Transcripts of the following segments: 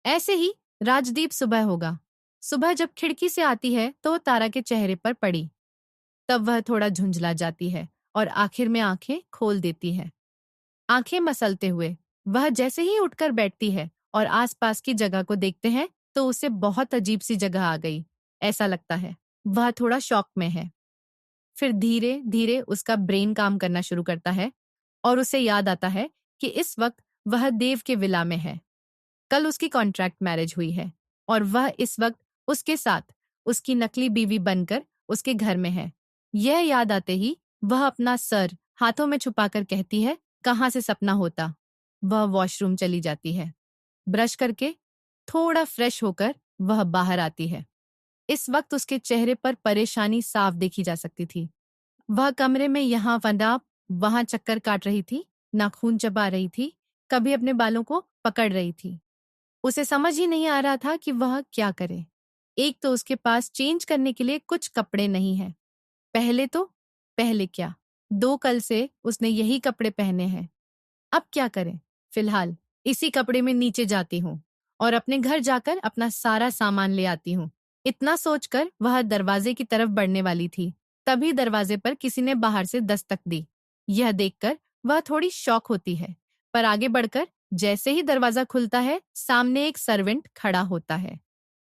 ऐसे ही राजदीप सुबह होगा। सुबह जब खिड़की से आती है तो तारा के चेहरे पर पड़ी। तब वह थोड़ा झुंझला जाती है और आखिर में आंखें खोल देती है। आंखें मसलते हुए वह जैसे ही उठकर बैठती है और आसपास की जगह को देखते हैं तो उसे बहुत अजीब सी जगह आ गई। ऐसा लगता है वह थोड़ा शॉक में है। फिर धीरे धीरे उसका ब्रेन काम करना शुरू करता है और उसे याद आता है कि इस वक्त वह देव के विला में है। कल उसकी कॉन्ट्रैक्ट मैरिज हुई है और वह इस वक्त उसके साथ उसकी नकली बीवी बनकर उसके घर में है। यह याद आते ही वह अपना सर हाथों में छुपाकर कहती है, कहाँ से सपना होता। वह वॉशरूम चली जाती है। ब्रश करके थोड़ा फ्रेश होकर वह बाहर आती है। इस वक्त उसके चेहरे पर परेशानी साफ देखी जा सकती थी। वह कमरे में यहाँ फंदा वहां चक्कर काट रही थी, नाखून चबा रही थी, कभी अपने बालों को पकड़ रही थी। उसे समझ ही नहीं आ रहा था कि वह क्या करे। एक तो उसके पास चेंज करने के लिए कुछ कपड़े नहीं है। पहले क्या, 2 कल से उसने यही कपड़े पहने हैं। अब क्या करें? फिलहाल इसी कपड़े में नीचे जाती हूँ और अपने घर जाकर अपना सारा सामान ले आती हूँ। इतना सोचकर वह दरवाजे की तरफ बढ़ने वाली थी। तभी दरवाजे पर किसी ने बाहर से दस्तक दी। यह देखकर वह थोड़ी शॉक होती है, पर आगे बढ़कर जैसे ही दरवाजा खुलता है, सामने एक सर्वेंट खड़ा होता है।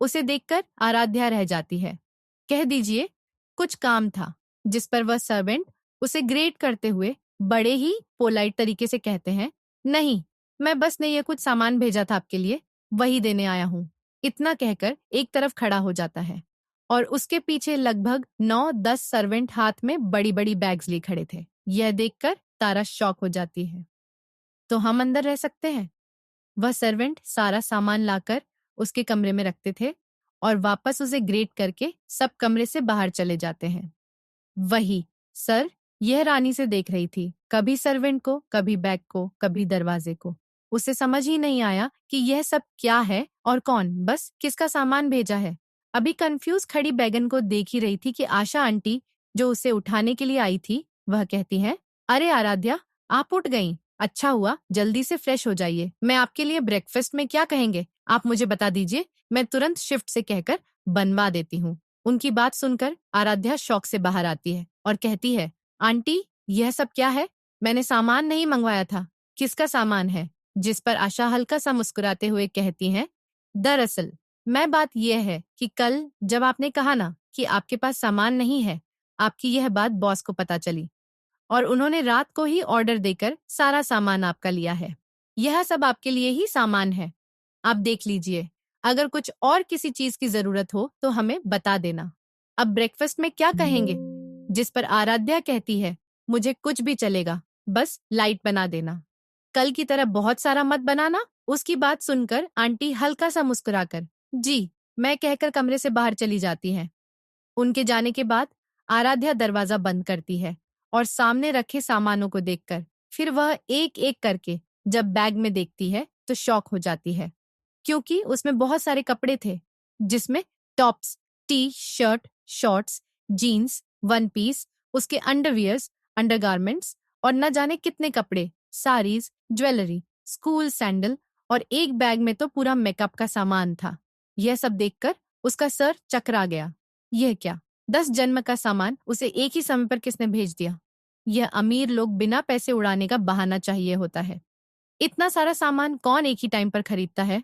उसे देखकर आराध्या रह जाती है। कह दीजिए, कुछ काम था, जिस पर वह सर्वेंट उसे ग्रेट करते हुए बड़े ही पोलाइट तरीके से कहते हैं, नहीं, मैं बस ने ये कुछ सामान भेजा था आपके लिए, वही देने आया हूँ। इतना कहकर एक तरफ खड़ा हो जाता है और उसके पीछे लगभग 9-10 सर्वेंट हाथ में बड़ी बड़ी बैग्स लिए खड़े थे। यह देखकर तारा शॉक हो जाती है। तो हम अंदर रह सकते हैं? वह सर्वेंट सारा सामान लाकर उसके कमरे में रखते थे और वापस उसे ग्रेट करके सब कमरे से बाहर चले जाते हैं। वही सर, यह रानी से देख रही थी, कभी सर्वेंट को, कभी बैग को, कभी दरवाजे को। उसे समझ ही नहीं आया कि यह सब क्या है और कौन, बस किसका सामान भेजा है। अभी कंफ्यूज खड़ी बैगन को देख ही रही थी कि आशा आंटी, जो उसे उठाने के लिए आई थी, वह कहती हैं, अरे आराध्या, आप उठ गईं। अच्छा हुआ, जल्दी से फ्रेश हो जाइए। मैं आपके लिए ब्रेकफास्ट में क्या कहेंगे, आप मुझे बता दीजिए, मैं तुरंत शिफ्ट से कहकर बनवा देती हूँ। उनकी बात सुनकर आराध्या शौक से बाहर आती है और कहती है, आंटी, यह सब क्या है? मैंने सामान नहीं मंगवाया था। किसका सामान है? जिस पर आशा हल्का सा मुस्कुराते हुए कहती हैं, दरअसल मैं बात यह है कि कल जब आपने कहा ना कि आपके पास सामान नहीं है, आपकी यह बात बॉस को पता चली और उन्होंने रात को ही ऑर्डर देकर सारा सामान आपका लिया है। यह सब आपके लिए ही सामान है। आप देख लीजिए, अगर कुछ और किसी चीज की जरूरत हो तो हमें बता देना। अब ब्रेकफास्ट में क्या कहेंगे? जिस पर आराध्या कहती है, मुझे कुछ भी चलेगा, बस लाइट बना देना। कल की तरह बहुत सारा मत बनाना। उसकी बात सुनकर आंटी हल्का सा मुस्कुराकर, जी, मैं कहकर कमरे से बाहर चली जाती हैं। उनके जाने के बाद आराध्या दरवाजा बंद करती है और सामने रखे सामानों को देखकर फिर वह एक एक करके जब बैग में देखती है तो शॉक हो जाती है, क्योंकि उसमें बहुत सारे कपड़े थे, जिसमें tops, T shirt, shorts, jeans, one piece, उसके अंडरवियर्स, अंडरगारमेंट्स और न जाने कितने कपड़े, साड़ीज, ज्वेलरी, स्कूल सैंडल और एक बैग में तो पूरा मेकअप का सामान था। यह सब देखकर उसका सर चकरा गया। यह क्या, 10 जन्म का सामान उसे एक ही समय पर किसने भेज दिया? यह अमीर लोग बिना पैसे उड़ाने का बहाना चाहिए होता है। इतना सारा सामान कौन एक ही टाइम पर खरीदता है?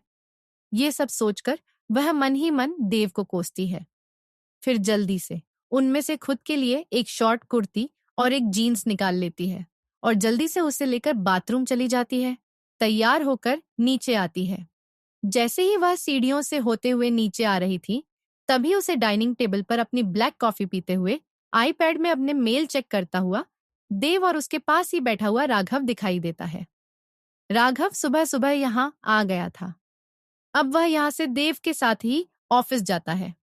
ये सब सोचकर वह मन ही मन देव को कोसती है। फिर जल्दी से उनमें से खुद के लिए एक शॉर्ट कुर्ती और एक जीन्स निकाल लेती है और जल्दी से उसे लेकर बाथरूम चली जाती है। तैयार होकर नीचे आती है। जैसे ही वह सीढ़ियों से होते हुए नीचे आ रही थी, तभी उसे डाइनिंग टेबल पर अपनी ब्लैक कॉफी पीते हुए, आईपैड में अपने मेल चेक करता हुआ देव और उसके पास ही बैठा हुआ राघव दिखाई देता है। राघव सुबह सुबह यहाँ आ गया था। अब वह यहाँ से देव के साथ ही ऑफिस जाता है।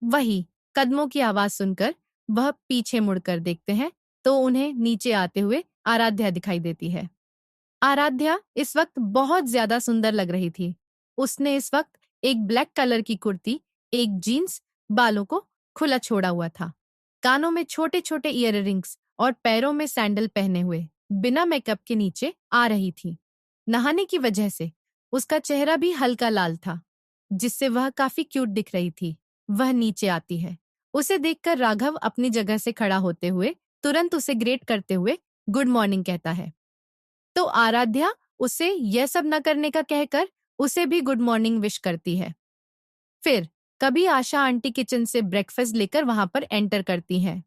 वही कदमों की आवाज सुनकर वह पीछे मुड़कर देखते हैं तो उन्हें नीचे आते हुए आराध्या दिखाई देती है। आराध्या इस वक्त बहुत ज्यादा सुंदर लग रही थी। उसने इस वक्त एक ब्लैक कलर की कुर्ती, एक जीन्स, बालों को खुला छोड़ा हुआ था, कानों में छोटे छोटे ईयररिंग्स और पैरों में सैंडल पहने हुए बिना मेकअप के नीचे आ रही थी। नहाने की वजह से उसका चेहरा भी हल्का लाल था, जिससे वह काफी क्यूट दिख रही थी। वह नीचे आती है। उसे देखकर राघव अपनी जगह से खड़ा होते हुए तुरंत उसे ग्रेट करते हुए गुड मॉर्निंग कहता है। तो आराध्या उसे यह सब न करने का कहकर उसे भी गुड मॉर्निंग विश करती है। फिर कभी आशा आंटी किचन से ब्रेकफास्ट लेकर वहां पर एंटर करती हैं।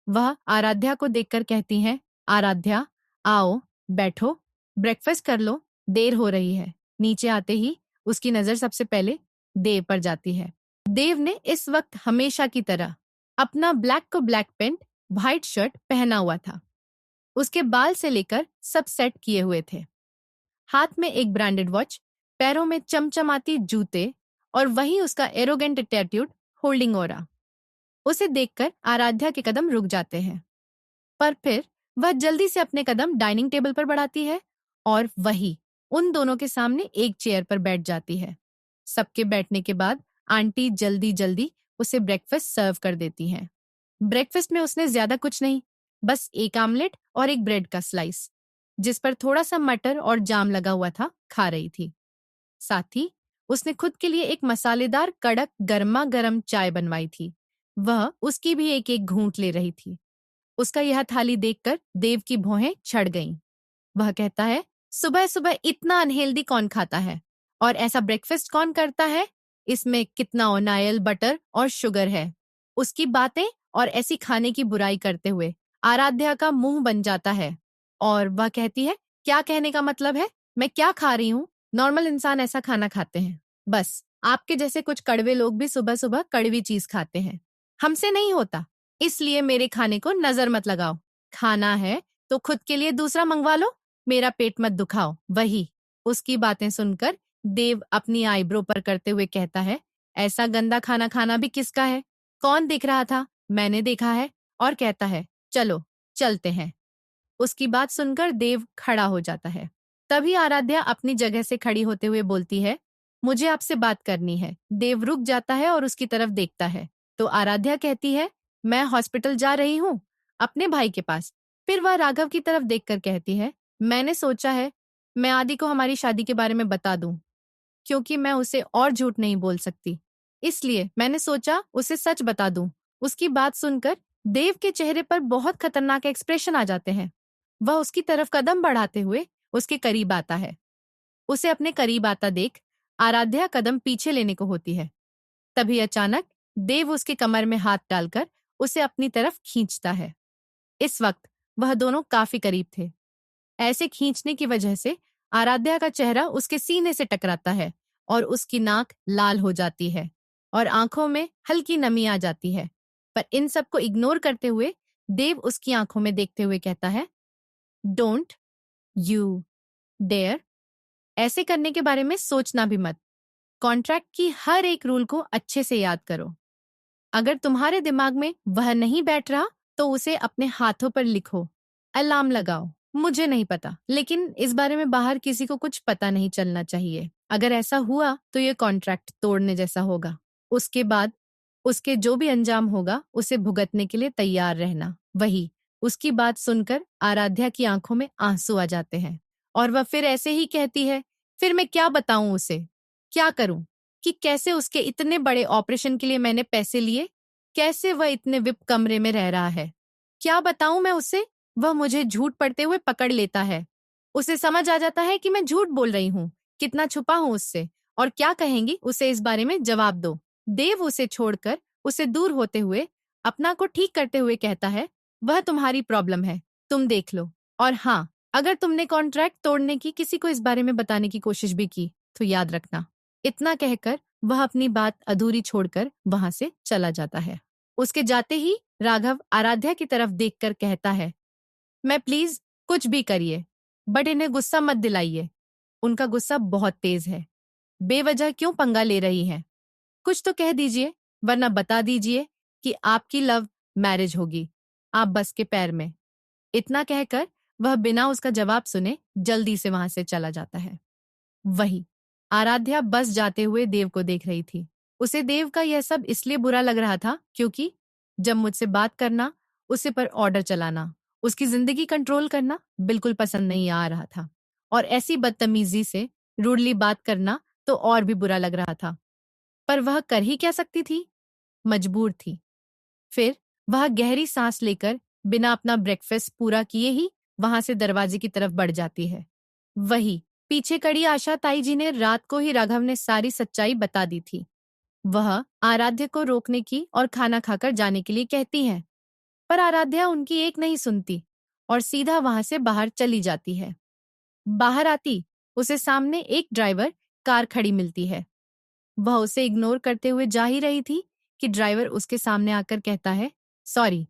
वह आराध्या को देखकर कहती हैं, आराध्या आओ, बैठो, ब्रेकफास्ट कर लो, देर हो रही है। नीचे आते ही उसकी नजर सबसे पहले देव पर जाती है। देव ने इस वक्त हमेशा की तरह अपना ब्लैक को ब्लैक पेंट, व्हाइट शर्ट पहना हुआ था। उसके बाल से लेकर सब सेट किए हुए थे। हाथ में एक ब्रांडेड वॉच, पैरों में चमचमाती जूते और वही उसका एरोगेंट एटीट्यूड होल्डिंग ओरा। उसे देखकर आराध्या के कदम रुक जाते हैं, पर फिर वह जल्दी से अपने कदम डाइनिंग टेबल पर बढ़ाती है और वही उन दोनों के सामने एक चेयर पर बैठ जाती है। सबके बैठने के बाद आंटी जल्दी जल्दी उसे ब्रेकफास्ट सर्व कर देती हैं। ब्रेकफास्ट में उसने ज्यादा कुछ नहीं, बस एक आमलेट और एक ब्रेड का स्लाइस, जिस पर थोड़ा सा मटर और जाम लगा हुआ था, खा रही थी। साथ ही उसने खुद के लिए एक मसालेदार कड़क गर्मा गर्म चाय बनवाई थी। वह उसकी भी एक एक घूंट ले रही थी। उसका यह थाली देखकर देव की भौहें चढ़ गईं। वह कहता है, सुबह सुबह इतना अनहेल्दी कौन खाता है और ऐसा ब्रेकफास्ट कौन करता है? इसमें कितना ऑनायल, बटर और शुगर है। उसकी बातें और ऐसी खाने की बुराई करते हुए आराध्या का मुंह बन जाता है और वह कहती है, क्या कहने का मतलब है? मैं क्या खा रही हूँ? नॉर्मल इंसान ऐसा खाना खाते हैं। बस आपके जैसे कुछ कड़वे लोग भी सुबह सुबह कड़वी चीज खाते हैं। हमसे नहीं होता, इसलिए मेरे खाने को नजर मत लगाओ। खाना है तो खुद के लिए दूसरा मंगवा लो, मेरा पेट मत दुखाओ। वही उसकी बातें सुनकर देव अपनी आईब्रो पर करते हुए कहता है, ऐसा गंदा खाना खाना भी किसका है? कौन देख रहा था? मैंने देखा है। और कहता है, चलो चलते हैं। उसकी बात सुनकर देव खड़ा हो जाता है। तभी आराध्या अपनी जगह से खड़ी होते हुए बोलती है, मुझे आपसे बात करनी है। देव रुक जाता है और उसकी तरफ देखता है। तो आराध्या कहती है, मैं हॉस्पिटल जा रही हूँ, अपने भाई के पास। फिर वह राघव की तरफ देखकर कहती है, मैंने सोचा है मैं आदि को हमारी शादी के बारे में बता दूं, क्योंकि मैं उसे और झूठ नहीं बोल सकती। इसलिए मैंने सोचा उसे सच बता दूं। उसकी बात सुनकर देव के चेहरे पर बहुत खतरनाक एक्सप्रेशन आ जाते हैं। वह उसकी तरफ कदम बढ़ाते हुए उसके करीब आता है। उसे अपने करीब आता देख आराध्या कदम पीछे लेने को होती है। तभी अचानक देव उसके कमर में हाथ डालकर उसे अपनी तरफ खींचता है। इस वक्त वह दोनों काफी करीब थे। ऐसे खींचने की वजह से आराध्या का चेहरा उसके सीने से टकराता है और उसकी नाक लाल हो जाती है और आंखों में हल्की नमी आ जाती है। पर इन सब को इग्नोर करते हुए देव उसकी आंखों में देखते हुए कहता है, डोंट यू डेयर ऐसे करने के बारे में सोचना भी मत। कॉन्ट्रैक्ट की हर एक रूल को अच्छे से याद करो। अगर तुम्हारे दिमाग में वह नहीं बैठ रहा तो उसे अपने हाथों पर लिखो, अलार्म लगाओ। मुझे नहीं पता, लेकिन इस बारे में बाहर किसी को कुछ पता नहीं चलना चाहिए। अगर ऐसा हुआ तो ये कॉन्ट्रैक्ट तोड़ने जैसा होगा। उसके बाद उसके जो भी अंजाम होगा उसे भुगतने के लिए तैयार रहना। वही उसकी बात सुनकर आराध्या की आंखों में आंसू आ जाते हैं और वह फिर ऐसे ही कहती है, फिर मैं क्या बताऊं उसे? क्या करूं कि कैसे उसके इतने बड़े ऑपरेशन के लिए मैंने पैसे लिए, कैसे वह इतने विप कमरे में रह रहा है? क्या बताऊं मैं उसे? वह मुझे झूठ पड़ते हुए पकड़ लेता है। उसे समझ आ जाता है कि मैं झूठ बोल रही हूँ। कितना छुपा हूं उससे और क्या कहेंगी उसे इस बारे में जवाब दो। देव उसे छोड़कर उसे दूर होते हुए अपना को ठीक करते हुए कहता है, वह तुम्हारी प्रॉब्लम है, तुम देख लो। और हाँ, अगर तुमने कॉन्ट्रैक्ट तोड़ने की किसी को इस बारे में बताने की कोशिश भी की तो याद रखना। इतना कहकर वह अपनी बात अधूरी छोड़कर वहां से चला जाता है। उसके जाते ही राघव आराध्या की तरफ देखकर कहता है, मैं प्लीज कुछ भी करिए, बट इन्हें गुस्सा मत दिलाइए। उनका गुस्सा बहुत तेज है। बेवजह क्यों पंगा ले रही हैं? कुछ तो कह दीजिए, वरना बता दीजिए कि आपकी लव मैरिज होगी, आप बस के पैर में। इतना कहकर वह बिना उसका जवाब सुने जल्दी से वहां से चला जाता है। वही आराध्या बस जाते हुए देव को देख रही थी। उसे देव का यह सब इसलिए बुरा लग रहा था क्योंकि जब मुझसे बात करना, उसे पर ऑर्डर चलाना, उसकी जिंदगी कंट्रोल करना बिल्कुल पसंद नहीं आ रहा था और ऐसी बदतमीजी से रूडली बात करना तो और भी बुरा लग रहा था, पर वह कर ही क्या सकती थी? मजबूर थी। फिर वह गहरी सांस लेकर बिना अपना ब्रेकफास्ट पूरा किए ही वहां से दरवाजे की तरफ बढ़ जाती है। वही पीछे खड़ी आशा ताई जी ने रात को ही राघव ने सारी सच्चाई बता दी थी। वह आराध्य को रोकने की और खाना खाकर जाने के लिए कहती है, पर आराध्या उनकी एक नहीं सुनती और सीधा वहां से बाहर चली जाती है। बाहर आती उसे सामने एक ड्राइवर कार खड़ी मिलती है। वह उसे इग्नोर करते हुए जा ही रही थी कि ड्राइवर उसके सामने आकर कहता है, सॉरी,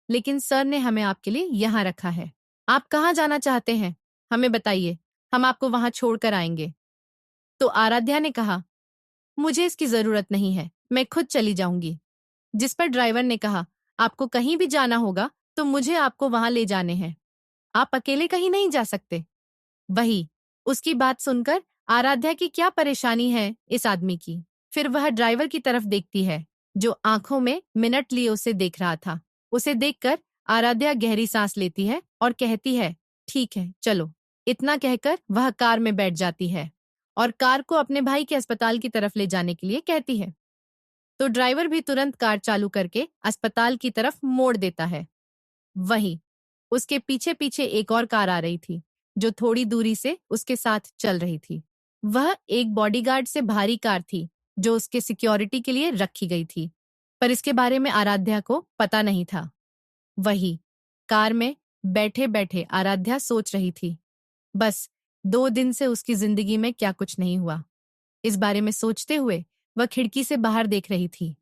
लेकिन सर ने हमें आपके लिए यहाँ रखा है। आप कहाँ जाना चाहते हैं? हमें बताइए, हम आपको वहां छोड़कर आएंगे। तो आराध्या ने कहा, मुझे इसकी जरूरत नहीं है, मैं खुद चली जाऊंगी। जिस पर ड्राइवर ने कहा, आपको कहीं भी जाना होगा तो मुझे आपको वहां ले जाने हैं, आप अकेले कहीं नहीं जा सकते। वही उसकी बात सुनकर आराध्या की क्या परेशानी है इस आदमी की। फिर वह ड्राइवर की तरफ देखती है जो आंखों में मिनट लिए उसे देख रहा था। उसे देखकर आराध्या गहरी सांस लेती है और कहती है, ठीक है चलो। इतना कहकर वह कार में बैठ जाती है और कार को अपने भाई के अस्पताल की तरफ ले जाने के लिए कहती है। तो ड्राइवर भी तुरंत कार चालू करके अस्पताल की तरफ मोड़ देता है। वहीं उसके पीछे पीछे एक और कार आ रही थी जो थोड़ी दूरी से उसके साथ चल रही थी। वह एक बॉडीगार्ड से भारी कार थी जो उसके सिक्योरिटी के लिए रखी गई थी, पर इसके बारे में आराध्या को पता नहीं था। वही कार में बैठे बैठे आराध्या सोच रही थी, बस 2 दिन से उसकी जिंदगी में क्या कुछ नहीं हुआ। इस बारे में सोचते हुए वह खिड़की से बाहर देख रही थी।